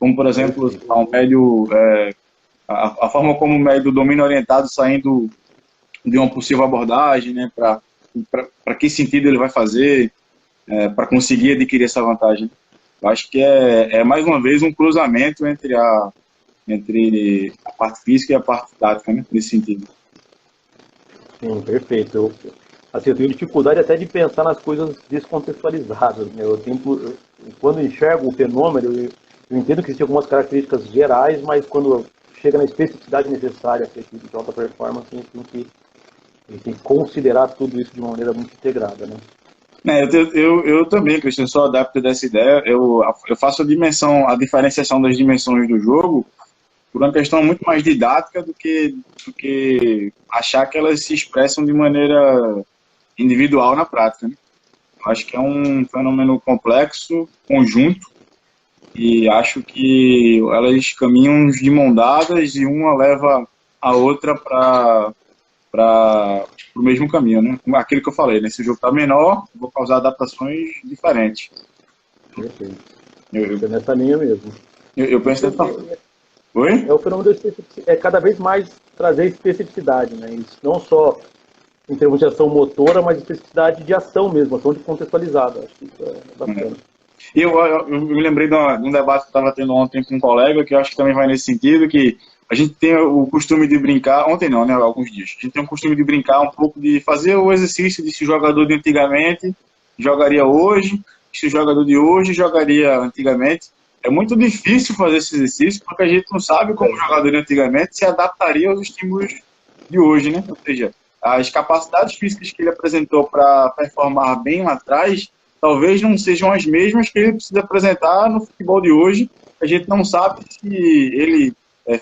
Como, por exemplo, o médio, a forma como o médio domina orientado saindo de uma possível abordagem, né? Para que sentido ele vai fazer, para conseguir adquirir essa vantagem. Eu acho que mais uma vez, um cruzamento entre a parte física e a parte tática, né? Nesse sentido. Sim, perfeito. Assim, eu tenho dificuldade até de pensar nas coisas descontextualizadas, né? Quando enxergo o fenômeno, eu entendo que existem algumas características gerais, mas quando chega na especificidade necessária para a equipe de alta performance, a gente tem que considerar tudo isso de uma maneira muito integrada, né? Eu também, Cristian, sou adepto dessa ideia. Eu faço a diferenciação das dimensões do jogo por uma questão muito mais didática do que achar que elas se expressam de maneira individual na prática, né? Acho que é um fenômeno complexo, conjunto, e acho que elas caminham de mão dadas e uma leva a outra para o mesmo caminho, né? Aquilo que eu falei, né? Se o jogo está menor, vou causar adaptações diferentes. Perfeito. É nessa linha mesmo. Eu penso dessa forma. Oi? É o fenômeno da especificidade, cada vez mais trazer especificidade, né? Isso não só em termos de ação motora, mas especificidade de ação mesmo, ação de contextualizada. Acho que isso é bacana. E eu me lembrei de um debate que eu estava tendo ontem com um colega, que eu acho que também vai nesse sentido, que a gente tem o costume de brincar, ontem não, né, alguns dias, a gente tem o costume de brincar um pouco, de fazer o exercício de se o jogador de antigamente jogaria hoje, se o jogador de hoje jogaria antigamente. É muito difícil fazer esse exercício, porque a gente não sabe como o jogador de antigamente se adaptaria aos estímulos de hoje, né? Ou seja, as capacidades físicas que ele apresentou para performar bem lá atrás, talvez não sejam as mesmas que ele precisa apresentar no futebol de hoje. A gente não sabe se ele,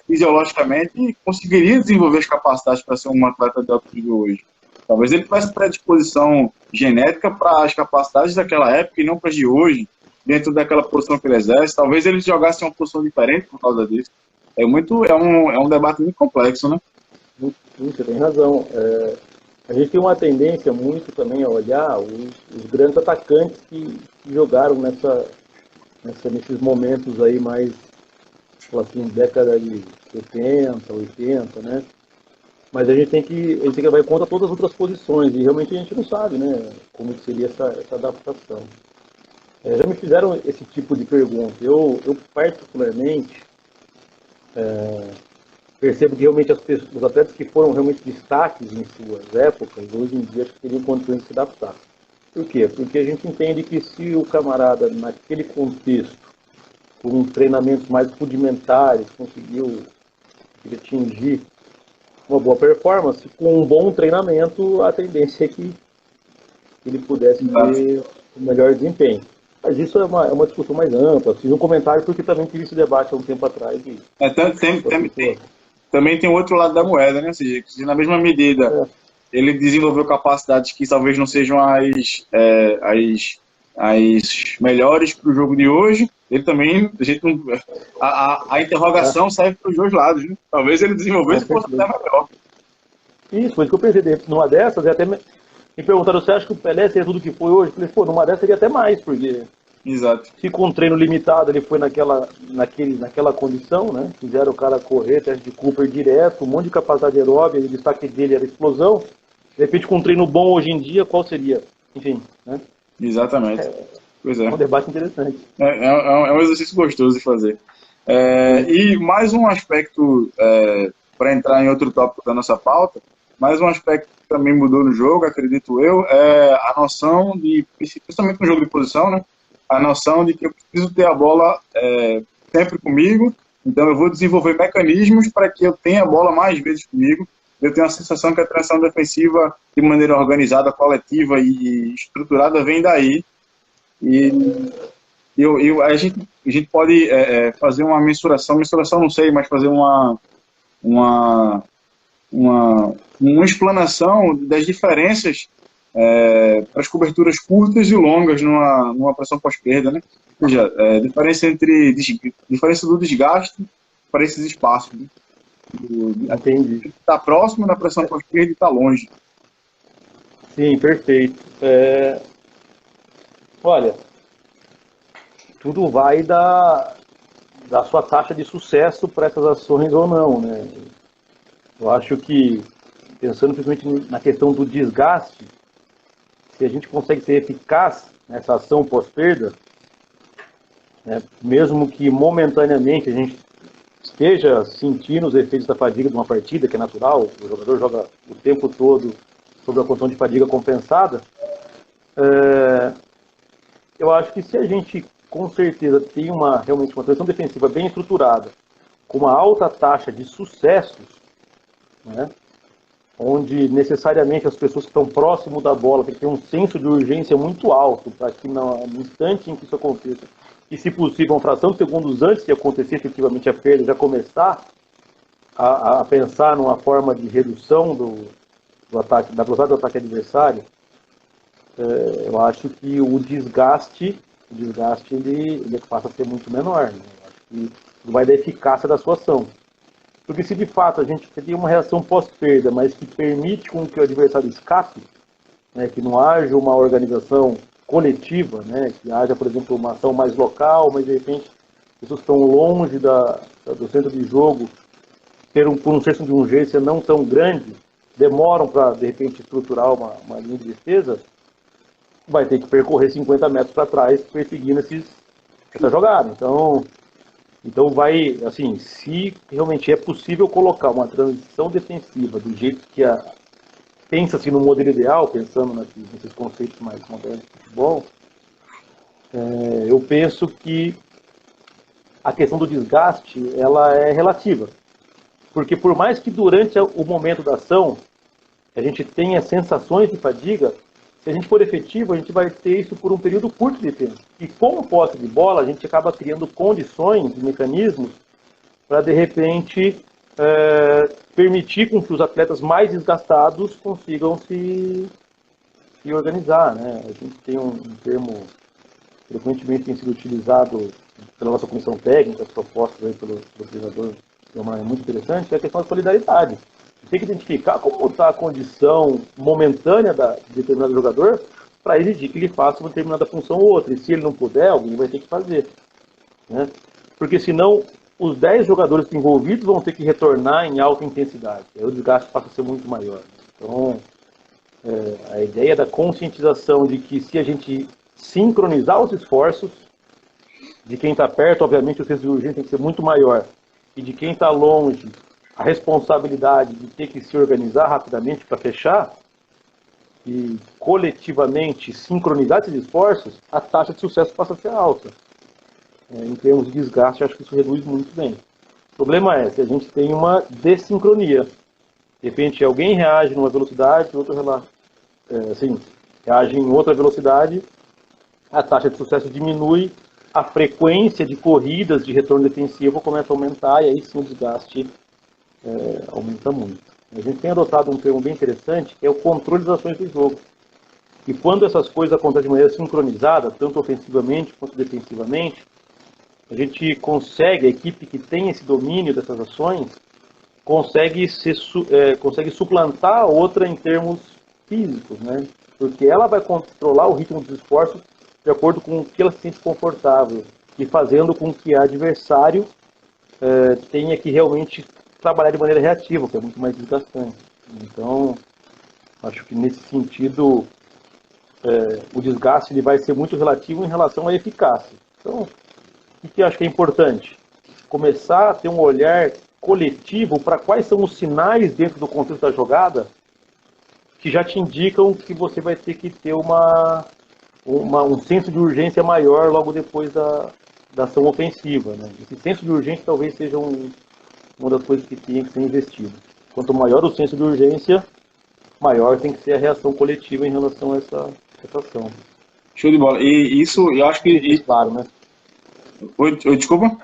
fisiologicamente, conseguiria desenvolver as capacidades para ser um atleta de alto nível hoje. Talvez ele tivesse predisposição genética para as capacidades daquela época e não para as de hoje, dentro daquela posição que ele exerce. Talvez ele jogasse em uma posição diferente por causa disso. É um debate muito complexo, né? Sim, você tem razão. A gente tem uma tendência muito também a olhar os grandes atacantes que jogaram nesses momentos aí mais, assim, década de 70, 80, né? Mas a gente tem que levar em conta todas as outras posições, e realmente a gente não sabe, né, como seria essa adaptação. Já me fizeram esse tipo de pergunta. Eu particularmente, percebo que realmente os atletas que foram realmente destaques em suas épocas, hoje em dia, acho que teriam condições de se adaptar. Por quê? Porque a gente entende que se o camarada, naquele contexto, com treinamentos mais rudimentares, conseguiu atingir uma boa performance, com um bom treinamento, a tendência é que ele pudesse ter um melhor desempenho. Mas isso é uma discussão mais ampla. Fiz um comentário porque também tive esse debate há um tempo atrás. Também tem o outro lado da moeda, né? Ou seja, se na mesma medida ele desenvolveu capacidades que talvez não sejam as melhores para o jogo de hoje, ele também, a interrogação serve para os dois lados, né? Talvez ele desenvolvesse e fosse até melhor. Isso, foi isso que eu pensei. Numa dessas, até me perguntaram, você acha que o Pelé seria tudo que foi hoje? Eu falei, numa dessas seria até mais, porque exato. Se com um treino limitado ele foi naquela condição, né? Fizeram o cara correr, teste de Cooper direto, um monte de capacidade aeróbica, o destaque dele era explosão. De repente, com um treino bom hoje em dia, qual seria? Enfim, né? Exatamente. Pois é. É um debate interessante. É um exercício gostoso de fazer. E mais um aspecto, para entrar em outro tópico da nossa pauta, mais um aspecto que também mudou no jogo, acredito eu, é a noção de, principalmente no jogo de posição, né? A noção de que eu preciso ter a bola sempre comigo, então eu vou desenvolver mecanismos para que eu tenha a bola mais vezes comigo. Eu tenho a sensação que a transição defensiva, de maneira organizada, coletiva e estruturada, vem daí. E a gente pode fazer uma mensuração não sei, mas fazer uma explanação das diferenças para as coberturas curtas e longas numa pressão pós-perda, né? Ou seja, diferença do desgaste para esses espaços, né? Entendi. Está próximo da pressão pós-perda e está longe. Sim, perfeito. Olha, tudo vai da sua taxa de sucesso para essas ações ou não, né? Eu acho que, pensando principalmente na questão do desgaste, se a gente consegue ser eficaz nessa ação pós-perda, né, mesmo que momentaneamente a gente esteja sentindo os efeitos da fadiga de uma partida, que é natural, o jogador joga o tempo todo sob a condição de fadiga compensada, eu acho que se a gente, com certeza, tem realmente uma transição defensiva bem estruturada, com uma alta taxa de sucessos, né, onde necessariamente as pessoas que estão próximo da bola têm que ter um senso de urgência muito alto para que no instante em que isso aconteça, e se possível, uma fração de segundos antes de acontecer efetivamente a perda, já começar a pensar numa forma de redução do ataque, da velocidade do ataque adversário, eu acho que o desgaste ele passa a ser muito menor. Né? Eu acho que vai da eficácia da sua ação. Porque se de fato a gente tem uma reação pós-perda, mas que permite com que o adversário escape, né, que não haja uma organização coletiva, né, que haja, por exemplo, uma ação mais local, mas de repente pessoas estão longe do centro de jogo, por um senso de urgência não tão grande, demoram para, de repente, estruturar uma linha de defesa, vai ter que percorrer 50 metros para trás perseguindo essa jogada. Então vai, assim, se realmente é possível colocar uma transição defensiva do jeito que pensa-se no modelo ideal, pensando nesses conceitos mais modernos de futebol, eu penso que a questão do desgaste, ela é relativa. Porque por mais que durante o momento da ação a gente tenha sensações de fadiga, se a gente for efetivo, a gente vai ter isso por um período curto de tempo. E com o posse de bola, a gente acaba criando condições, mecanismos, para, de repente, permitir com que os atletas mais desgastados consigam se organizar. Né? A gente tem um termo que frequentemente tem sido utilizado pela nossa comissão técnica, propostas aí pelo treinador, que é uma muito interessante, que é a questão da solidariedade. Tem que identificar como está a condição momentânea de determinado jogador para exigir que ele faça uma determinada função ou outra. E se ele não puder, alguém vai ter que fazer. Né? Porque senão os 10 jogadores envolvidos vão ter que retornar em alta intensidade. Aí o desgaste passa a ser muito maior. Então, a ideia da conscientização de que se a gente sincronizar os esforços, de quem está perto, obviamente o senso de urgência tem que ser muito maior, e de quem está longe, a responsabilidade de ter que se organizar rapidamente para fechar e coletivamente sincronizar esses esforços, a taxa de sucesso passa a ser alta. Em termos de desgaste, acho que isso reduz muito bem. O problema é se a gente tem uma dessincronia. De repente, alguém reage numa velocidade, outro reage em outra velocidade, a taxa de sucesso diminui, a frequência de corridas de retorno defensivo começa a aumentar, e aí sim o desgaste aumenta muito. A gente tem adotado um termo bem interessante, que é o controle das ações do jogo. E quando essas coisas acontecem de maneira sincronizada, tanto ofensivamente quanto defensivamente, a gente consegue, a equipe que tem esse domínio dessas ações, consegue suplantar a outra em termos físicos, né? Porque ela vai controlar o ritmo dos esforços de acordo com o que ela se sente confortável e fazendo com que o adversário tenha que realmente trabalhar de maneira reativa, que é muito mais desgastante. Então, acho que nesse sentido, o desgaste ele vai ser muito relativo em relação à eficácia. Então, o que eu acho que é importante? Começar a ter um olhar coletivo para quais são os sinais dentro do contexto da jogada que já te indicam que você vai ter que ter um senso de urgência maior logo depois da ação ofensiva. Né? Esse senso de urgência talvez seja uma das coisas que tem que ser investido. Quanto maior o senso de urgência, maior tem que ser a reação coletiva em relação a essa ação. Show de bola. E isso, eu acho que... Claro, né? Oi, desculpa?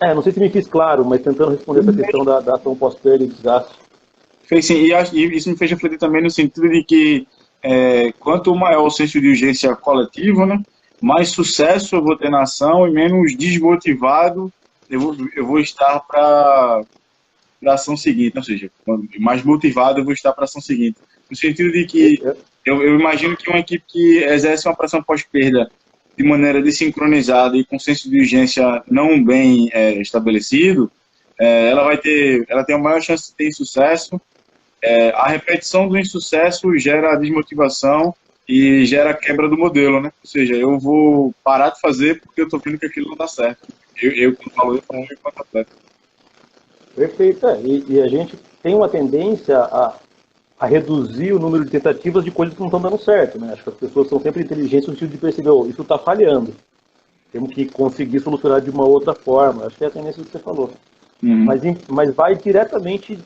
Não sei se me fiz claro, mas tentando responder essa questão da ação pós-perda e desgaste. Fez sim, e isso me fez refletir também no sentido de que quanto maior o senso de urgência coletivo, né, mais sucesso eu vou ter na ação e menos desmotivado eu vou estar para para a ação seguinte, ou seja, mais motivado eu vou estar para a ação seguinte. No sentido de que eu imagino que uma equipe que exerce uma pressão pós-perda de maneira desincronizada e com senso de urgência não bem estabelecido, ela tem a maior chance de ter insucesso. A repetição do insucesso gera desmotivação e gera quebra do modelo, né? Ou seja, eu vou parar de fazer porque eu estou vendo que aquilo não dá certo. Quando falo, eu falo enquanto atleta. Perfeito. E a gente tem uma tendência a reduzir o número de tentativas de coisas que não estão dando certo, né? Acho que as pessoas são sempre inteligentes no sentido de perceber, isso está falhando. Temos que conseguir solucionar de uma outra forma. Acho que é a tendência que você falou. Uhum. Mas vai diretamente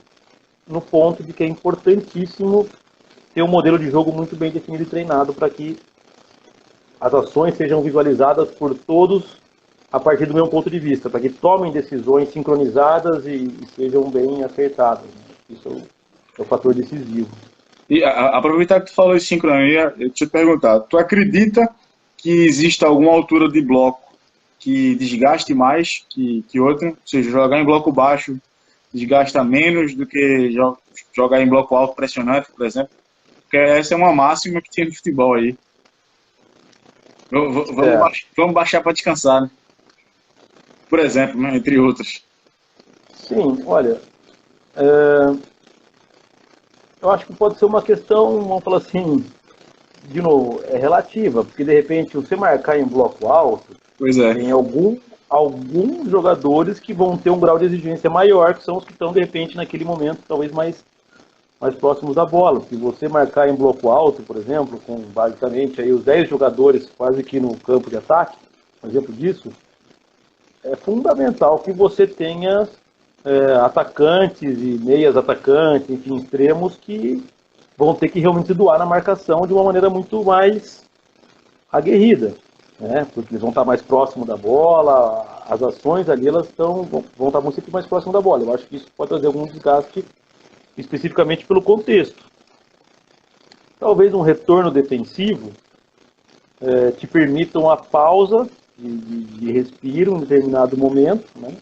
no ponto de que é importantíssimo ter um modelo de jogo muito bem definido e treinado para que as ações sejam visualizadas por todos a partir do meu ponto de vista, para que tomem decisões sincronizadas e sejam bem acertadas. Isso é o fator decisivo. E aproveitar que tu falou em sincronia, eu te perguntar, tu acredita que exista alguma altura de bloco que desgaste mais que outra? Ou seja, jogar em bloco baixo desgasta menos do que jogar em bloco alto pressionante, por exemplo? Porque essa é uma máxima que tem no futebol aí. Vamos baixar para descansar, né? Por exemplo, né? Entre outros. Sim, olha, eu acho que pode ser uma questão, vamos falar assim, de novo, é relativa, porque de repente você marcar em bloco alto, tem alguns jogadores que vão ter um grau de exigência maior, que são os que estão de repente naquele momento talvez mais próximos da bola. Se você marcar em bloco alto, por exemplo, com basicamente aí os 10 jogadores quase que no campo de ataque, um exemplo disso, é fundamental que você tenha atacantes e meias atacantes, enfim, extremos que vão ter que realmente se doar na marcação de uma maneira muito mais aguerrida, né? Porque eles vão estar mais próximo da bola, as ações ali vão estar sempre mais próximo da bola. Eu acho que isso pode trazer algum desgaste especificamente pelo contexto. Talvez um retorno defensivo te permita uma pausa de respiro em determinado momento, né?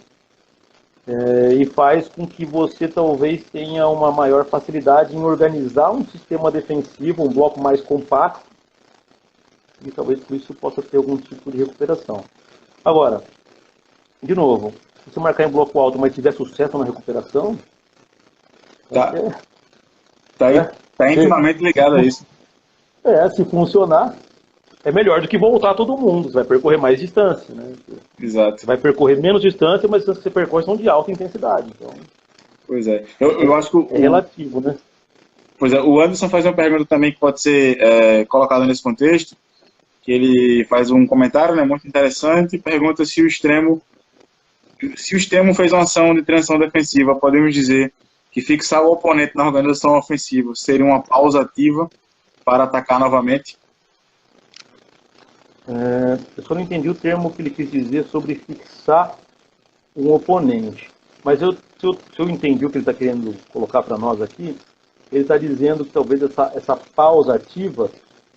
E faz com que você talvez tenha uma maior facilidade em organizar um sistema defensivo, um bloco mais compacto, e talvez por isso possa ter algum tipo de recuperação. Agora, de novo, se você marcar em bloco alto, mas tiver sucesso na recuperação, tá intimamente ligado a isso. Se funcionar, é melhor do que voltar todo mundo. Você vai percorrer mais distância, né? Exato. Você vai percorrer menos distância, mas as distâncias que você percorre são de alta intensidade. Então, pois é. Eu acho que é relativo, né? Pois é. O Anderson faz uma pergunta também que pode ser colocada nesse contexto, que ele faz um comentário, né, muito interessante, pergunta se o extremo fez uma ação de transição defensiva, podemos dizer que fixar o oponente na organização ofensiva seria uma pausa ativa para atacar novamente? Eu só não entendi o termo que ele quis dizer sobre fixar um oponente. Mas se eu entendi o que ele está querendo colocar para nós aqui, ele está dizendo que talvez essa pausa ativa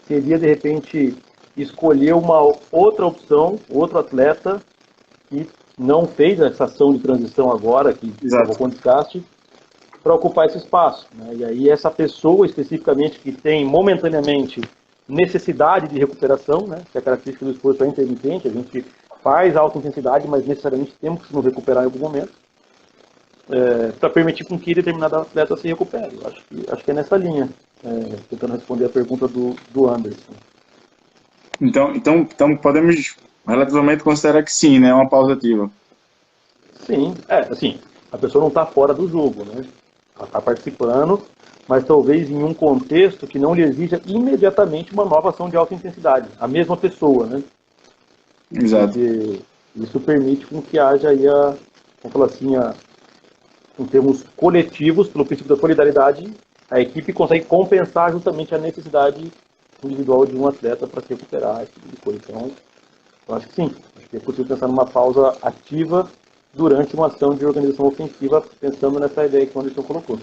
seria, de repente, escolher uma outra opção, outro atleta que não fez essa ação de transição agora, que provocou um desgaste, para ocupar esse espaço, né? E aí essa pessoa especificamente que tem momentaneamente necessidade de recuperação, né, que é a característica do esforço intermitente, a gente faz alta intensidade, mas necessariamente temos que nos recuperar em algum momento, para permitir com que determinado atleta se recupere. Acho que é nessa linha, tentando responder a pergunta do Anderson. Então podemos relativamente considerar que sim, né, uma pausa ativa. Sim, assim, a pessoa não está fora do jogo, né? Ela está participando, mas talvez em um contexto que não lhe exija imediatamente uma nova ação de alta intensidade. A mesma pessoa, né? Exato. Porque isso permite com que haja aí vamos falar assim, em termos coletivos, pelo princípio da solidariedade, a equipe consegue compensar justamente a necessidade individual de um atleta para se recuperar, esse tipo de coisa. Então, eu acho que sim. Acho que é possível pensar numa pausa ativa durante uma ação de organização ofensiva, pensando nessa ideia que o Anderson colocou.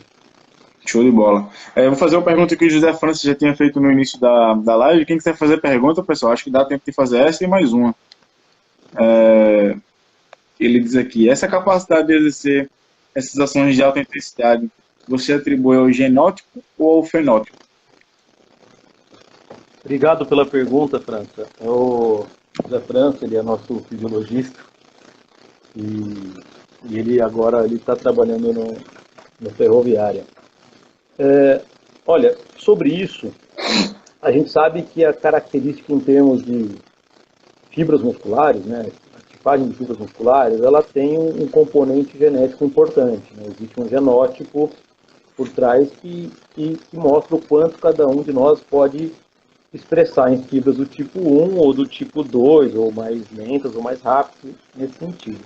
Show de bola. Eu vou fazer uma pergunta que o José Francis já tinha feito no início da live. Quem quiser fazer pergunta, pessoal, acho que dá tempo de fazer essa e mais uma. Ele diz aqui, essa capacidade de exercer essas ações de alta intensidade, você atribui ao genótipo ou ao fenótipo? Obrigado pela pergunta, França. O José França, ele é nosso fisiologista e, e ele agora está trabalhando no Ferroviária. Olha, sobre isso, a gente sabe que a característica em termos de fibras musculares, né, a tipagem de fibras musculares, ela tem um componente genético importante, né? Existe um genótipo por trás que mostra o quanto cada um de nós pode expressar em fibras do tipo 1 ou do tipo 2, ou mais lentas ou mais rápidas, nesse sentido.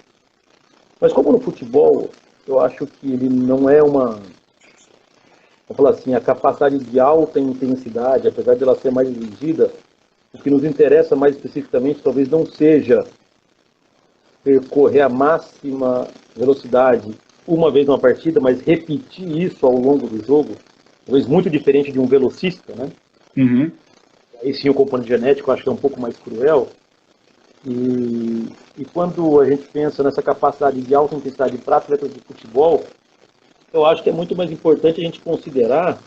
Mas como no futebol, eu acho que ele não é vamos falar assim, a capacidade de alta intensidade, apesar de ela ser mais exigida, o que nos interessa mais especificamente talvez não seja percorrer a máxima velocidade uma vez numa partida, mas repetir isso ao longo do jogo, talvez muito diferente de um velocista, né? Uhum. Aí sim o componente genético eu acho que é um pouco mais cruel. E quando a gente pensa nessa capacidade de alta intensidade para atletas de futebol, eu acho que é muito mais importante a gente considerar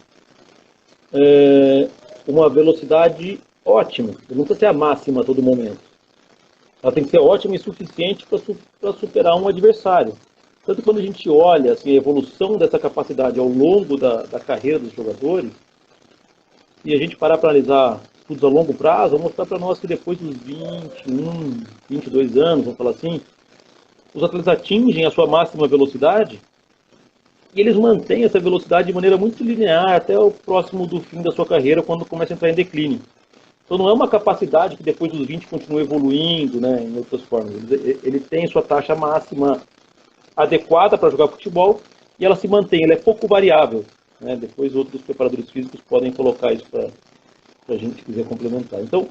uma velocidade ótima. Não precisa ser a máxima a todo momento. Ela tem que ser ótima e suficiente para superar um adversário. Tanto quando a gente olha assim, a evolução dessa capacidade ao longo da carreira dos jogadores, e a gente parar para analisar estudos a longo prazo, vão mostrar para nós que depois dos 21, 22 anos, vamos falar assim, os atletas atingem a sua máxima velocidade e eles mantêm essa velocidade de maneira muito linear até o próximo do fim da sua carreira, quando começa a entrar em declínio. Então não é uma capacidade que depois dos 20 continua evoluindo, né, em outras formas. Ele tem sua taxa máxima adequada para jogar futebol e ela se mantém, ela é pouco variável, né? Depois outros preparadores físicos podem colocar isso para a gente quiser complementar. Então,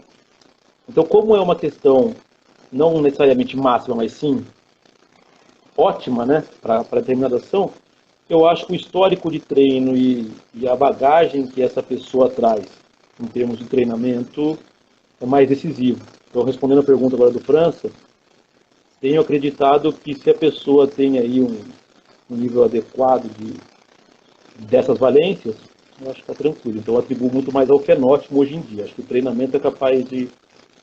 como é uma questão não necessariamente máxima, mas sim ótima, né, para determinada ação, eu acho que o histórico de treino e a bagagem que essa pessoa traz em termos de treinamento é mais decisivo. Então, respondendo a pergunta agora do França, tenho acreditado que se a pessoa tem aí um nível adequado dessas valências, eu acho que está tranquilo. Então, eu atribuo muito mais ao fenótipo hoje em dia. Acho que o treinamento é capaz de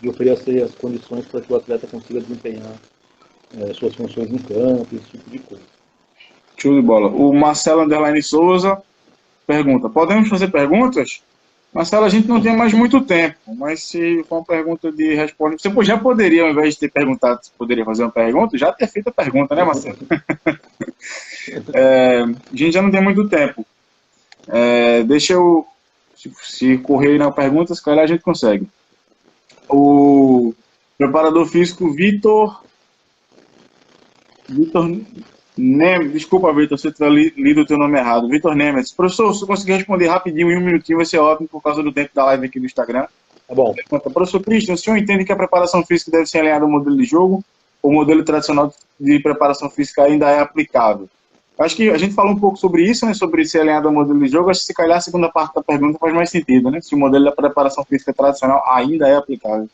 oferecer as condições para que o atleta consiga desempenhar suas funções em campo, esse tipo de coisa. Show de bola. O Marcelo Underline Souza pergunta: podemos fazer perguntas? Marcelo, a gente não tem mais muito tempo, mas se for uma pergunta de resposta, você já poderia, ao invés de ter perguntado se poderia fazer uma pergunta, já ter feito a pergunta, né, Marcelo? A gente já não tem muito tempo. Deixa eu, se correr na pergunta, se calhar a gente consegue. O preparador físico Vitor desculpa, Vitor, se eu tiver lido o teu nome errado. Vitor Nemes. Professor, se eu conseguir responder rapidinho, em um minutinho, vai ser ótimo, por causa do tempo da live aqui no Instagram. Tá bom. Professor Cristian, o senhor entende que a preparação física deve ser alinhada ao modelo de jogo? Ou o modelo tradicional de preparação física ainda é aplicável? Acho que a gente falou um pouco sobre isso, né, sobre ser alinhado ao modelo de jogo. Acho que se calhar a segunda parte da pergunta faz mais sentido, né? Se o modelo da preparação física tradicional ainda é aplicável.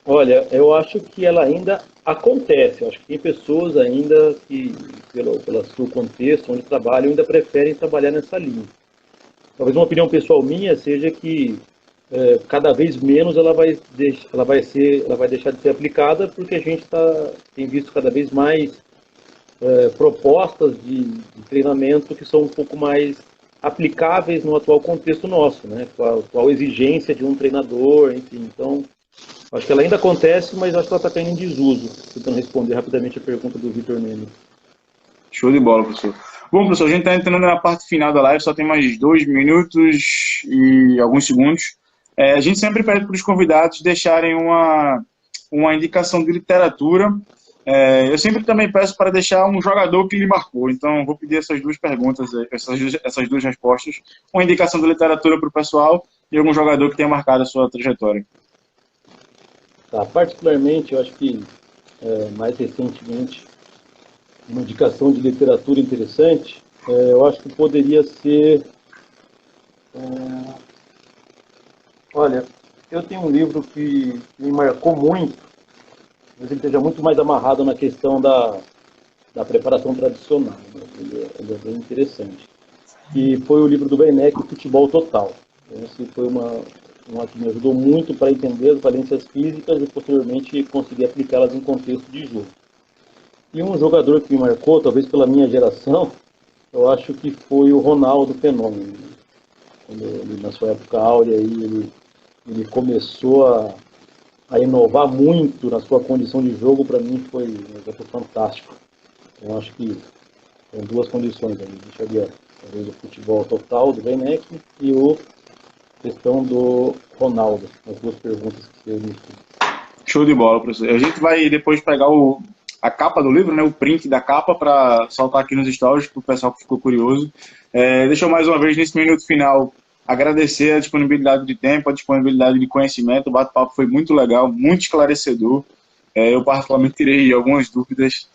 Olha, eu acho que ela ainda acontece. Eu acho que tem pessoas ainda que, pelo seu contexto, onde trabalham, ainda preferem trabalhar nessa linha. Talvez uma opinião pessoal minha seja que cada vez menos ela vai deixar de ser aplicada, porque a gente tem visto cada vez mais propostas de treinamento que são um pouco mais aplicáveis no atual contexto nosso, né? Qual a exigência de um treinador, enfim. Então, acho que ela ainda acontece, mas acho que ela está caindo em desuso, tentando responder rapidamente a pergunta do Vitor Neme. Show de bola, professor. Bom, professor, a gente está entrando na parte final da live, só tem mais 2 minutos e alguns segundos. A gente sempre pede para os convidados deixarem uma indicação de literatura. Eu sempre também peço para deixar um jogador que lhe marcou. Então, vou pedir essas duas perguntas, essas duas respostas. Uma indicação de literatura para o pessoal e algum jogador que tenha marcado a sua trajetória. Tá, particularmente, eu acho que mais recentemente, uma indicação de literatura interessante, eu acho que poderia ser... olha, eu tenho um livro que me marcou muito, mas ele esteja muito mais amarrado na questão da preparação tradicional, né? Ele é bem interessante. E foi o livro do Werneck, Futebol Total. Esse foi uma que me ajudou muito para entender as valências físicas e posteriormente conseguir aplicá-las em contexto de jogo. E um jogador que me marcou, talvez pela minha geração, eu acho que foi o Ronaldo Fenômeno. Quando ele, na sua época áurea, ele começou a inovar muito na sua condição de jogo, para mim foi um exemplo fantástico. Eu acho que tem duas condições aí. Deixaria talvez o futebol total do Werneck e a questão do Ronaldo. As duas perguntas que você me fez. Show de bola, professor. A gente vai depois pegar a capa do livro, né, o print da capa, para soltar aqui nos stories para o pessoal que ficou curioso. Deixa eu mais uma vez, nesse minuto final, agradecer a disponibilidade de tempo, a disponibilidade de conhecimento. O bate-papo foi muito legal, muito esclarecedor. Eu, particularmente, tirei algumas dúvidas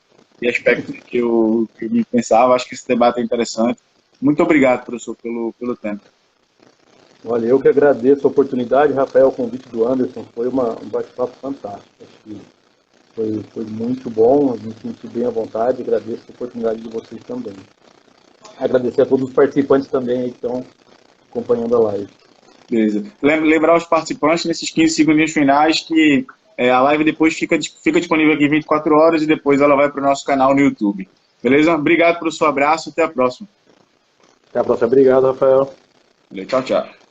e aspectos que eu me pensava. Acho que esse debate é interessante. Muito obrigado, professor, pelo tempo. Olha, eu que agradeço a oportunidade, Rafael, o convite do Anderson. Foi um bate-papo fantástico. Acho que foi muito bom, me senti bem à vontade. Agradeço a oportunidade de vocês também. Agradecer a todos os participantes também aí que estão acompanhando a live. Beleza. Lembrar os participantes nesses 15 segundinhos finais que a live depois fica disponível aqui 24 horas e depois ela vai para o nosso canal no YouTube. Beleza? Obrigado pelo seu abraço, até a próxima. Até a próxima. Obrigado, Rafael. Tchau, tchau.